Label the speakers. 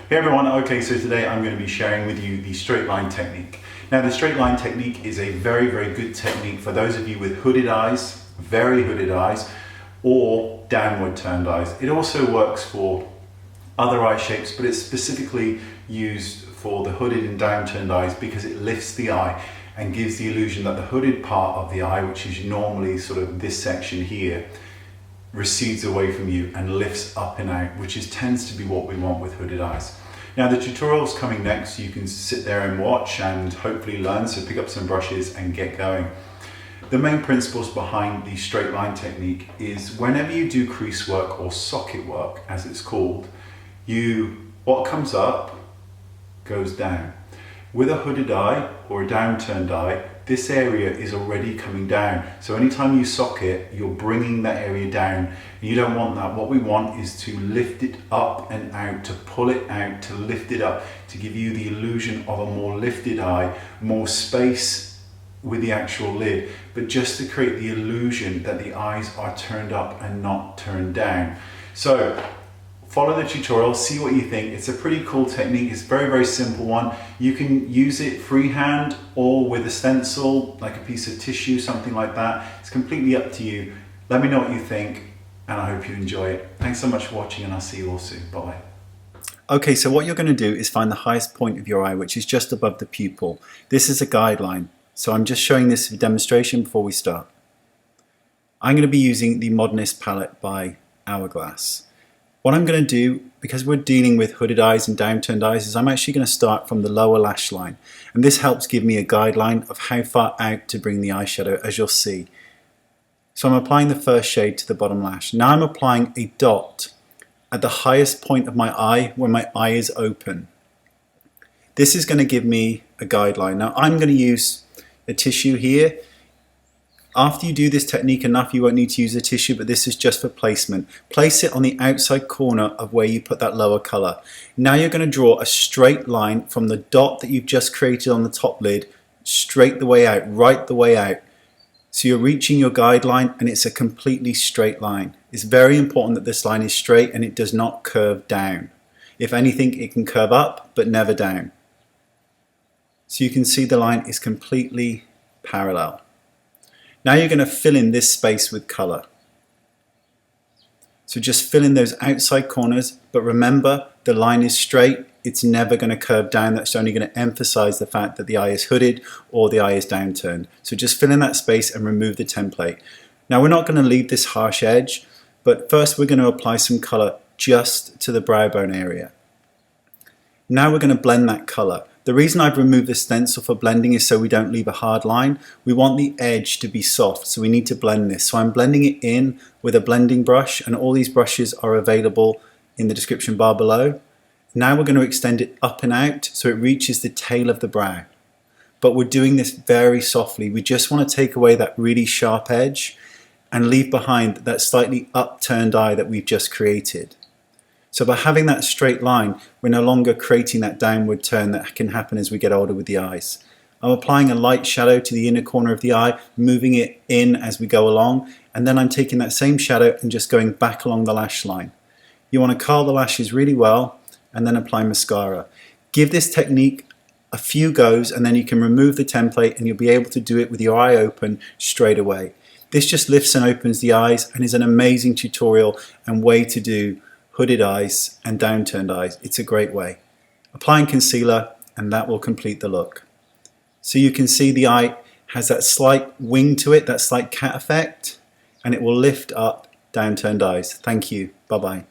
Speaker 1: Hey everyone, okay, so today I'm going to be sharing with you the straight line technique. Now the straight line technique is a very good technique for those of you with hooded eyes, very hooded eyes, or downward turned eyes. It also works for other eye shapes, but it's specifically used for the hooded and downturned eyes because it lifts the eye and gives the illusion that the hooded part of the eye, which is normally sort of this section here, recedes away from you and lifts up and out, which tends to be what we want with hooded eyes. Now the tutorial's coming next, so you can sit there and watch and hopefully learn, so pick up some brushes and get going. The main principles behind the straight line technique is whenever you do crease work or socket work, as it's called, what comes up goes down. With a hooded eye or a downturned eye, this area is already coming down. So anytime you socket, you're bringing that area down. You don't want that. What we want is to lift it up and out, to pull it out, to lift it up, to give you the illusion of a more lifted eye, more space with the actual lid, but just to create the illusion that the eyes are turned up and not turned down. So follow the tutorial, see what you think. It's a pretty cool technique. It's a very simple one. You can use it freehand or with a stencil, like a piece of tissue, something like that. It's completely up to you. Let me know what you think, and I hope you enjoy it. Thanks so much for watching, and I'll see you all soon. Bye-bye.
Speaker 2: Okay, so what you're going to do is find the highest point of your eye, which is just above the pupil. This is a guideline, so I'm just showing this for demonstration before we start. I'm going to be using the Modernist palette by Hourglass. What I'm going to do, because we're dealing with hooded eyes and downturned eyes, is I'm actually going to start from the lower lash line. And this helps give me a guideline of how far out to bring the eyeshadow, as you'll see. So I'm applying the first shade to the bottom lash. Now I'm applying a dot at the highest point of my eye, where my eye is open. This is going to give me a guideline. Now I'm going to use a tissue here. After you do this technique enough, you won't need to use a tissue, but this is just for placement. Place it on the outside corner of where you put that lower colour. Now you're going to draw a straight line from the dot that you've just created on the top lid, straight the way out, right the way out. So you're reaching your guideline and it's a completely straight line. It's very important that this line is straight and it does not curve down. If anything, it can curve up, but never down. So you can see the line is completely parallel. Now you're going to fill in this space with colour. So just fill in those outside corners, but remember the line is straight, it's never going to curve down. That's only going to emphasize the fact that the eye is hooded or the eye is downturned. So just fill in that space and remove the template. Now we're not going to leave this harsh edge, but first we're going to apply some colour just to the brow bone area. Now we're going to blend that colour. The reason I've removed the stencil for blending is so we don't leave a hard line. We want the edge to be soft, so we need to blend this. So I'm blending it in with a blending brush, and all these brushes are available in the description bar below. Now we're going to extend it up and out so it reaches the tail of the brow. But we're doing this very softly. We just want to take away that really sharp edge and leave behind that slightly upturned eye that we've just created. So by having that straight line, we're no longer creating that downward turn that can happen as we get older with the eyes. I'm applying a light shadow to the inner corner of the eye, moving it in as we go along, and then I'm taking that same shadow and just going back along the lash line. You want to curl the lashes really well and then apply mascara. Give this technique a few goes and then you can remove the template and you'll be able to do it with your eye open straight away. This just lifts and opens the eyes and is an amazing tutorial and way to do hooded eyes and downturned eyes. It's a great way. Applying concealer and that will complete the look. So you can see the eye has that slight wing to it, that slight cat effect, and it will lift up downturned eyes. Thank you. Bye bye.